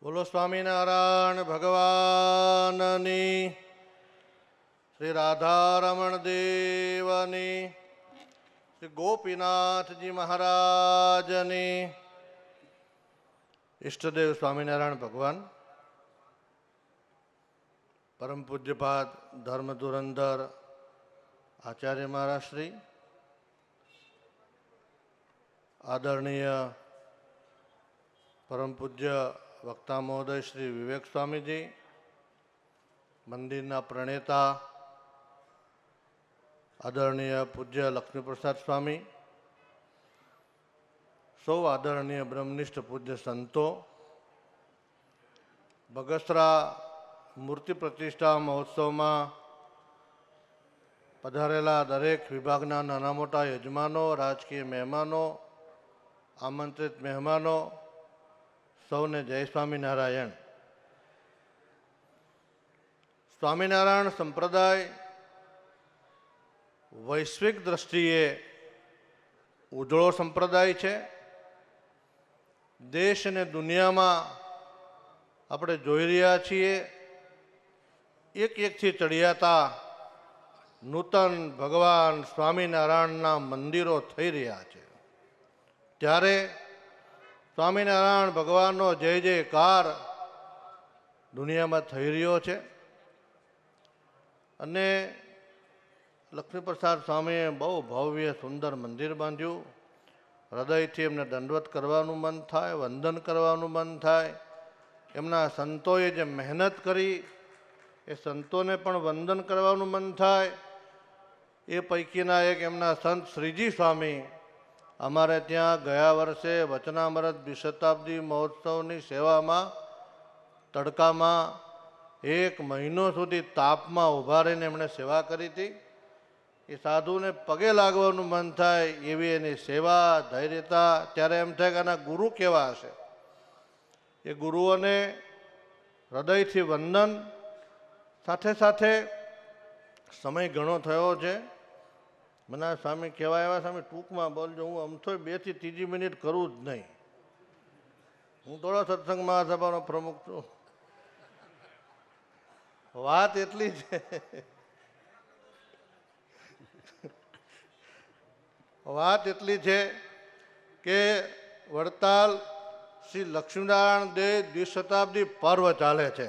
બોલો સ્વામિનારાયણ ભગવાનની, શ્રી રાધારમણ દેવની, શ્રી ગોપીનાથજી મહારાજની. ઈષ્ટદેવ સ્વામિનારાયણ ભગવાન, પરમ પૂજ્યપાદ ધર્મ ધુરંધર આચાર્ય મહારાજ શ્રી, આદરણીય પરમ પૂજ્ય વક્તા મહોદય શ્રી વિવેક સ્વામીજી, મંદિરના પ્રણેતા આદરણીય પૂજ્ય લક્ષ્મીપ્રસાદ સ્વામી, સૌ આદરણીય બ્રહ્મનિષ્ઠ પૂજ્ય સંતો, બગસરા મૂર્તિ પ્રતિષ્ઠા મહોત્સવમાં પધારેલા દરેક વિભાગના નાના મોટા યજમાનો, રાજકીય મહેમાનો, આમંત્રિત મહેમાનો, સૌને જય સ્વામિનારાયણ. સ્વામિનારાયણ સંપ્રદાય વૈશ્વિક દ્રષ્ટિએ ઉજળો સંપ્રદાય છે. દેશ અને દુનિયામાં આપણે જોઈ રહ્યા છીએ એકથી ચડિયાતા નૂતન ભગવાન સ્વામિનારાયણના મંદિરો થઈ રહ્યા છે. ત્યારે સ્વામિનારાયણ ભગવાનનો જય જયકાર દુનિયામાં થઈ રહ્યો છે. અને લક્ષ્મીપ્રસાદ સ્વામીએ બહુ ભવ્ય સુંદર મંદિર બાંધ્યું. હૃદયથી એમને દંડવત કરવાનું મન થાય, વંદન કરવાનું મન થાય. એમના સંતોએ જે મહેનત કરી એ સંતોને પણ વંદન કરવાનું મન થાય. એ પૈકીના એક એમના સંત શ્રીજી સ્વામી અમારે ત્યાં ગયા વર્ષે વચનામૃત દ્વિશતાબ્દી મહોત્સવની સેવામાં તડકામાં 1 મહિનો સુધી તાપમાં ઊભા રહીને એમણે સેવા કરી હતી. એ સાધુને પગે લાગવાનું મન થાય એવી એની સેવા, ધૈર્યતા. ત્યારે એમ થાય કે આના ગુરુ કેવા હશે. એ ગુરુઓને હૃદયથી વંદન. સાથે સાથે સમય ઘણો થયો છે. મને સ્વામી કહેવાય એવા, સ્વામી ટૂંકમાં બોલજો, હું આમ તો 2 થી 3 મિનિટ કરું જ નહીં. હું થોડો સત્સંગ મહાસભાનો પ્રમુખ છું. વાત એટલી છે, વાત એટલી છે કે વડતાલ શ્રી લક્ષ્મીનારાયણ દેવ દ્વિશતાબ્દી પર્વ ચાલે છે.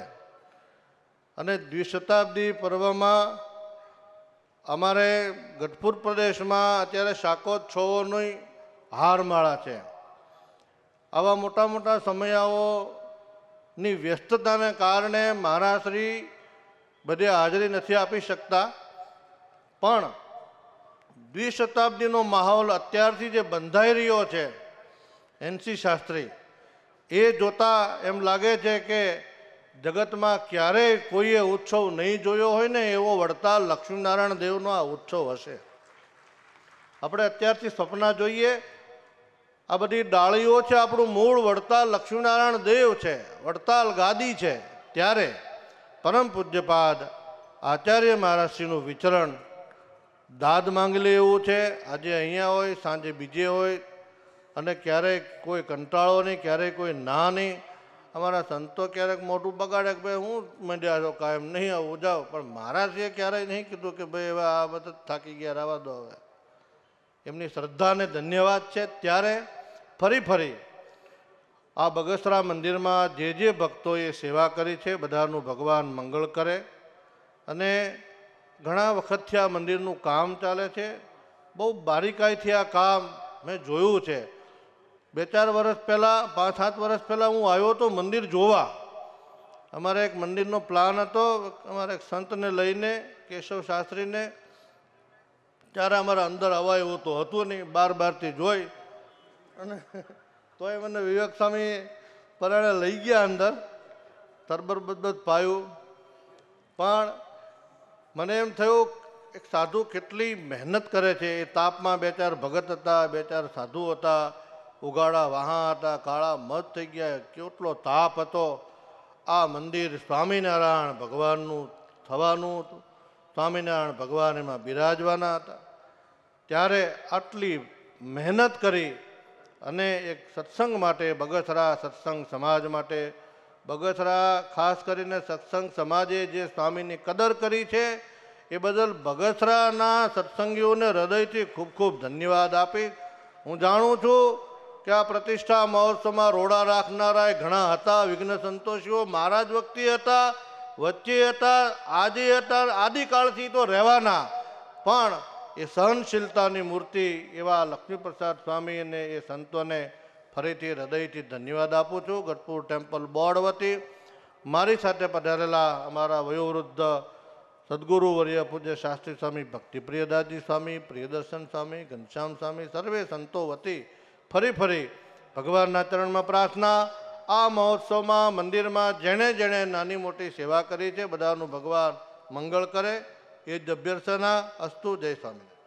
અને દ્વિશતાબ્દી પર્વમાં અમારે ગઢપુર પ્રદેશમાં અત્યારે શાકોત્સવોની હારમાળા છે. આવા મોટા મોટા સમયાઓની વ્યસ્તતાને કારણે મહારાજશ્રી બધે હાજરી નથી આપી શકતા. પણ દ્વિશતાબ્દીનો માહોલ અત્યારથી જે બંધાઈ રહ્યો છે, એનસી શાસ્ત્રી, એ જોતા એમ લાગે છે કે જગતમાં ક્યારેય કોઈએ ઉત્સવ નહીં જોયો હોય ને એવો વડતાલ લક્ષ્મીનારાયણ દેવનો આ ઉત્સવ હશે. આપણે અત્યારથી સપના જોઈએ. આ બધી ડાળીઓ છે, આપણું મૂળ વડતાલ લક્ષ્મીનારાયણ દેવ છે, વડતાલ ગાદી છે. ત્યારે પરમ પૂજ્યપાદ આચાર્ય મહારાજશ્રીનું વિચરણ દાદ માંગી લે એવું છે. આજે અહીંયા હોય, સાંજે બીજે હોય. અને ક્યારેક કોઈ કંટાળો નહીં, ક્યારેક કોઈ ના નહીં. અમારા સંતો ક્યારેક મોટું બગાડે કે ભાઈ હું મંડ્યા છો, કાયમ નહીં આવું જાઓ. પણ મહારાજે ક્યારેય નહીં કીધું કે ભાઈ હવે આ બધા થાકી ગયા, રહેવા દો. હવે એમની શ્રદ્ધાને ધન્યવાદ છે. ત્યારે ફરી આ બગસરા મંદિરમાં જે ભક્તોએ સેવા કરી છે, બધાનું ભગવાન મંગળ કરે. અને ઘણા વખતથી આ મંદિરનું કામ ચાલે છે. બહુ બારીકાઈથી આ કામ મેં જોયું છે. 2-4 વર્ષ પહેલાં, 5-7 વર્ષ પહેલાં હું આવ્યો હતો મંદિર જોવા. અમારે એક મંદિરનો પ્લાન હતો, અમારે એક સંતને લઈને, કેશવ શાસ્ત્રીને. ત્યારે અમારા અંદર અવાય એવું તો હતું નહીં, બહારથી જોઈ. અને તોય મને વિવેક સ્વામી પરાણે લઈ ગયા અંદર, તરબર બદબદ પાયું. પણ મને એમ થયું એક સાધુ કેટલી મહેનત કરે છે. એ તાપમાં 2-4 ભગત હતા, 2-4 સાધુ હતા, ઉગાડા વાહા હતા, કાળા મધ થઈ ગયા. કેટલો તાપ હતો. આ મંદિર સ્વામિનારાયણ ભગવાનનું થવાનું હતું. સ્વામિનારાયણ ભગવાન એમાં બિરાજવાના હતા. ત્યારે આટલી મહેનત કરી અને એક સત્સંગ માટે, બગસરા સત્સંગ સમાજ માટે બગસરા ખાસ કરીને સત્સંગ સમાજે જે સ્વામીની કદર કરી છે એ બદલ બગસરાના સત્સંગીઓને હૃદયથી ખૂબ ખૂબ ધન્યવાદ આપી. હું જાણું છું કે આ પ્રતિષ્ઠા મહોત્સવમાં રોડા રાખનારા ઘણા હતા, વિઘ્ન સંતોષીઓ મારા જ વખતે હતા, વચ્ચે હતા, આજે હતા, આદિકાળથી તો રહેવાના. પણ એ સહનશીલતાની મૂર્તિ એવા લક્ષ્મીપ્રસાદ સ્વામી અને એ સંતોને ફરીથી હૃદયથી ધન્યવાદ આપું છું. ગઢપુર ટેમ્પલ બોર્ડ વતી મારી સાથે પધારેલા અમારા વયોવૃદ્ધ સદગુરુ વર્ય પૂજ્ય શાસ્ત્રી સ્વામી ભક્તિપ્રિયદાસજી સ્વામી, પ્રિયદર્શન સ્વામી, ઘનશ્યામ સ્વામી, સર્વે સંતો વતી ફરી ભગવાનના ચરણમાં પ્રાર્થના. આ મહોત્સવમાં મંદિરમાં જેણે જેણે નાની મોટી સેવા કરી છે બધાનું ભગવાન મંગળ કરે એ જ અભ્યર્થના. અસ્તુ. જય સ્વામી.